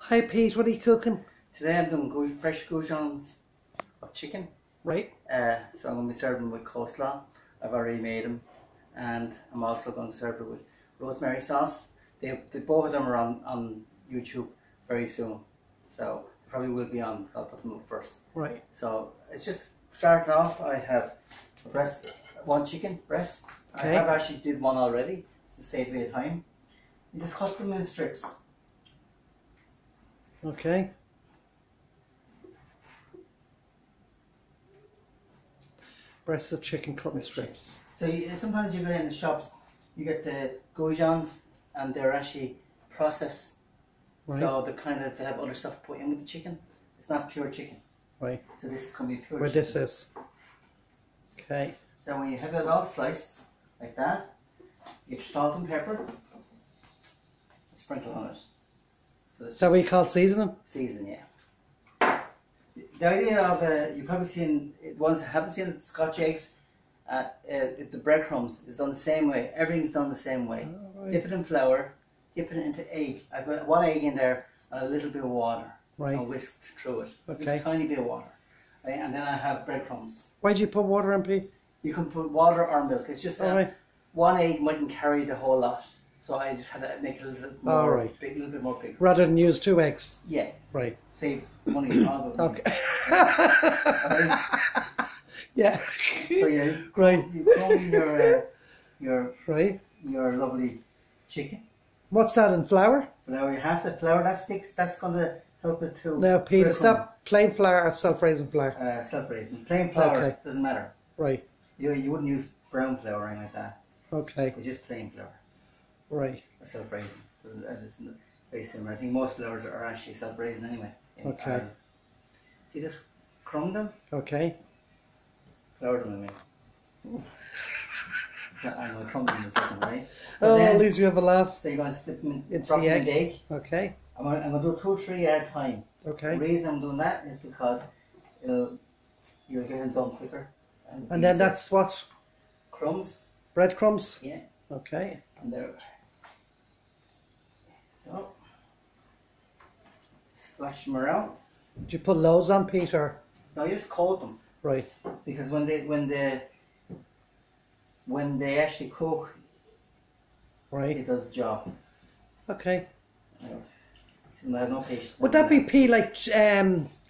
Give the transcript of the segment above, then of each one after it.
Hi Pete, what are you cooking? Today I'm doing fresh goujons of chicken. Right. So I'm going to be serving with coleslaw. I've already made them, and I'm also going to serve it with rosemary sauce. They both of them are on YouTube very soon, so they probably will be on. I'll put them up first. Right. So it's just starting off. I have one chicken breast. Okay. I have actually did one already to save me time. You just cut them in strips. Okay. Breast of chicken cut in strips. So sometimes you go in the shops, you get the goujons, and they're actually processed. Right. So they have other stuff put in with the chicken. It's not pure chicken. Right. So this is going to be pure Where chicken. this is. Okay. So when you have it all sliced like that, you get your salt and pepper, sprinkle on it. So Is that what you call seasoning? Season, yeah. The idea of you've probably seen ones that haven't seen it, Scotch eggs. The breadcrumbs is done the same way. Everything's done the same way. Oh, right. Dip it in flour, dip it into egg. I've got one egg in there and a little bit of water. Right. And whisked through it. Okay. Just a tiny bit of water. Right? And then I have breadcrumbs. Why do you put water in, Pete? You can put water or milk. It's just Right. one egg mightn't carry the whole lot. So I just had to make it a little bit more right. big, a little bit more big. Rather than use 2 eggs? Yeah. Right. Save money. All the money. Okay. Right? Yeah. So you Right. you comb Right. your lovely chicken. What's that in flour? Flour. You have the flour that sticks. That's going to help it to. Now, Pete, is breadcrumb. that plain flour or self-raising flour? Self-raising. Plain flour Okay. doesn't matter. Right. You wouldn't use brown flour or anything like that. Okay. It's just plain flour Right. or self-raising. It's very similar. I think most flours are actually self-raising anyway. in Okay. Ireland. See this crumb them? Okay. Flour them, I mean. So I'm going to crumb them in a second, right? Oh, then, at least you have a laugh. So you're going to slip them It's drop the them in egg. the egg. Okay. I'm going to do 2 or 3 at a time. Okay. The reason I'm doing that is because you'll get it done quicker. And then that's what? Crumbs. Breadcrumbs? Yeah. Okay. And there. So splash them around. Do you put loads on, Peter? No, you just coat them Right. because when they actually cook, Right. it does the job. Okay. So I have no patience. Would that be, Pete, like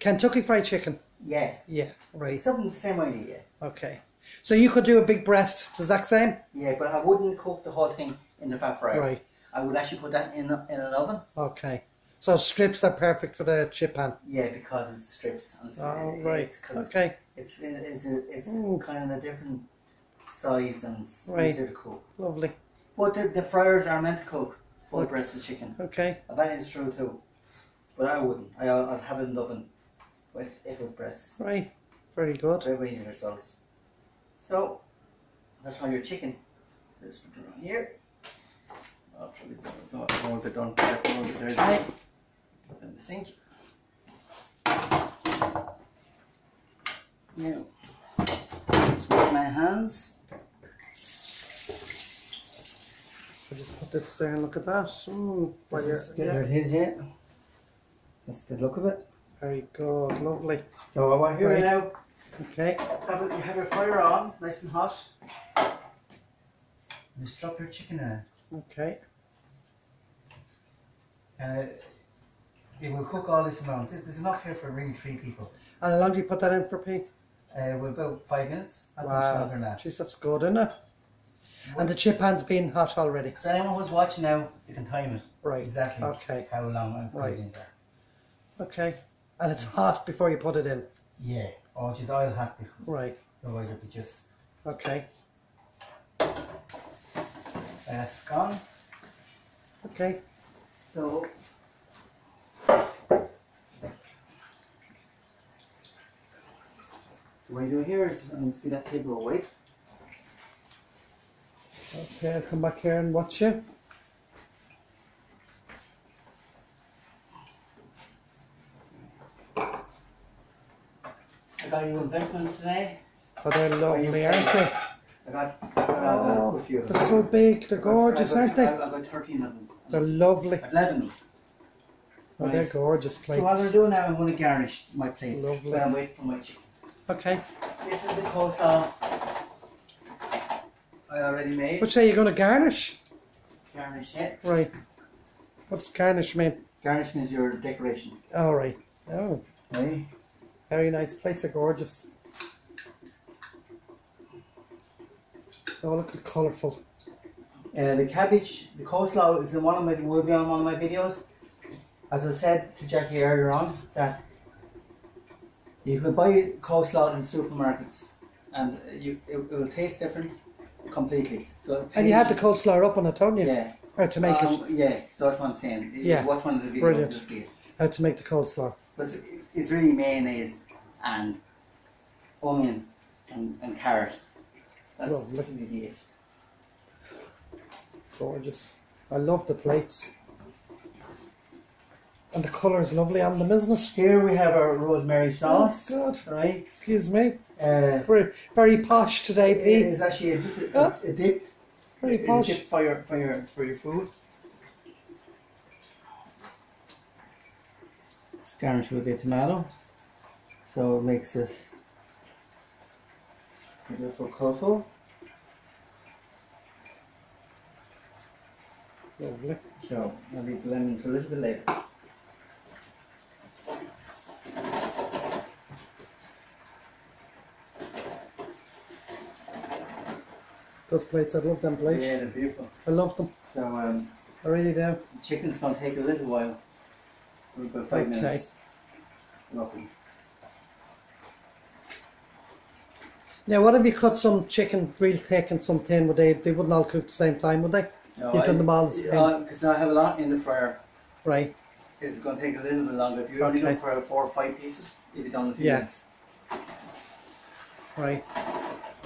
Kentucky Fried Chicken? Yeah. Yeah. Right. Something the same idea. Okay. So you could do a big breast. Does that same? Yeah, but I wouldn't cook the whole thing in the fat fryer. Right. I would actually put that in an oven. Okay. So strips are perfect for the chip pan. Yeah, because it's strips. And Right. Okay. It's Ooh. kind of a different size and it's Right. easier to cook. Lovely. But the fryers are meant to cook full Okay. breasted chicken. Okay. I bet it's true too. But I wouldn't. I'd have it in the oven if it was breast. Right. Very good. Very easy results. So that's all your chicken. Just put it on here. I'll probably don't want it done. Right. Put it in the sink. Now, just wash my hands. I'll just put this there and look at that. While you're, There it is, yeah. That's the look of it. Very good. Lovely. So what here Right. now, Okay. you have your fire on, nice and hot. Just drop your chicken in it. Okay. It will cook all this amount. There's enough here for really 3 people. And how long do you put that in for, Pete? We'll about 5 minutes. Not much Wow. longer than that. Jeez, that's good, isn't it? And the chip pan's been hot already. So anyone who's watching now, you can time it. Right. Exactly. Okay. How long it's Right. going in there. Okay. And it's hot before you put it in. Yeah. Oh, just oil has to be. Right. Otherwise it'll be just Okay. gone. Okay. So what you do here is I'm going to speed that table away. Okay, I'll come back here and watch you. I got you investments today. Oh, they're lovely, aren't they? I got a few of them. They're so big, they're gorgeous, aren't they? I've got 13 of them. They're lovely. I've 11 of them. Oh, they're gorgeous plates. So what I'm doing now, I'm going to garnish my plates. Lovely. When I'm waiting for my chicken. Okay. This is the coleslaw I already made. Which say you're going to garnish? Garnish it. Right. What's garnish mean? Garnish means your decoration. Oh, right. Oh, Right. very nice. Plates are gorgeous. Oh, look at the colourful. The cabbage, the coleslaw is in will be on one of my videos. As I said to Jackie earlier on, that you can buy coleslaw in supermarkets, and it will taste different completely. So And you had the coleslaw up on it, don't you? yeah. How to make it. Yeah, so that's what I'm saying. Yeah. Watch one of the videos, Brilliant. you'll see it. How to make the coleslaw. But it's really mayonnaise and onion and carrot. That's Lovely. really it. Gorgeous. I love the plates. And the colour is lovely on them, isn't it? Here we have our rosemary sauce. Oh, God. Right? Excuse me. It We're very posh today, Pete. is actually a dip. Very A posh. dip for your food. Just garnish with a bit of tomato, so it makes it beautiful, colourful. Lovely. So I'll leave the lemons a little bit later. Those plates, I love them plates. Yeah, they're beautiful. I love them. So I really do. the chicken's going to take a little while, about 5 Okay. minutes. Roughly. Now, what if you cut some chicken real thick and some thin? Would they wouldn't all cook at the same time, would they? No, You've done them all the same. because I have a lot in the fryer. Right. It's going to take a little bit longer. If you only Okay. go for 4 or 5 pieces, you'll be done in a few Yeah. minutes. Right.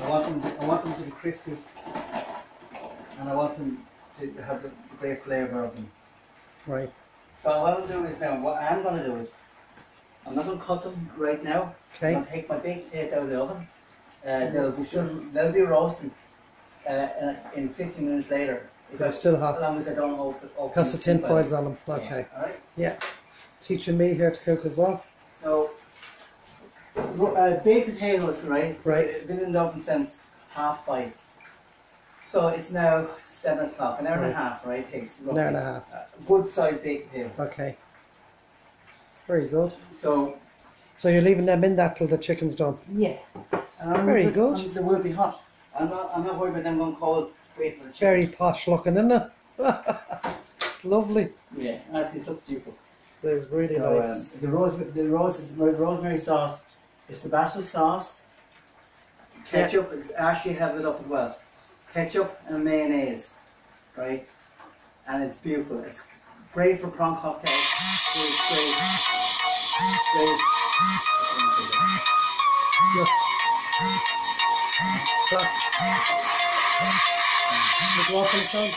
I want them to be crispy, and I want them to have the great flavour of them. Right. So what I'll do is now, what I'm going to do is, I'm not going to cut them right now. Okay. I'm going to take my baked potatoes out of the oven. They'll be roasting in 15 minutes later. They're still As hot. long as I don't open Because the tin foil's on them. Yeah, Okay. alright. Yeah. Teaching me here to cook as well. So, baked potatoes, right? Right. Been in the oven since 5:30. So it's now 7 o'clock, an hour and a Right. half, right? Takes An roughly. hour and a half. Good sized baked potato. Okay. Very good. So, So you're leaving them in that till the chicken's done. yeah. Very good. And they will be hot. I'm not worried about them going cold. Wait for the chicken. Very posh looking, isn't it? Lovely. Yeah, I think it looks beautiful. It's really So, nice. the rosemary sauce is Tabasco sauce. Ketchup, I actually have it up as well. Ketchup and mayonnaise, right? And it's beautiful. It's great for prawn cocktails. Great. Look. Look. Look off in the sun.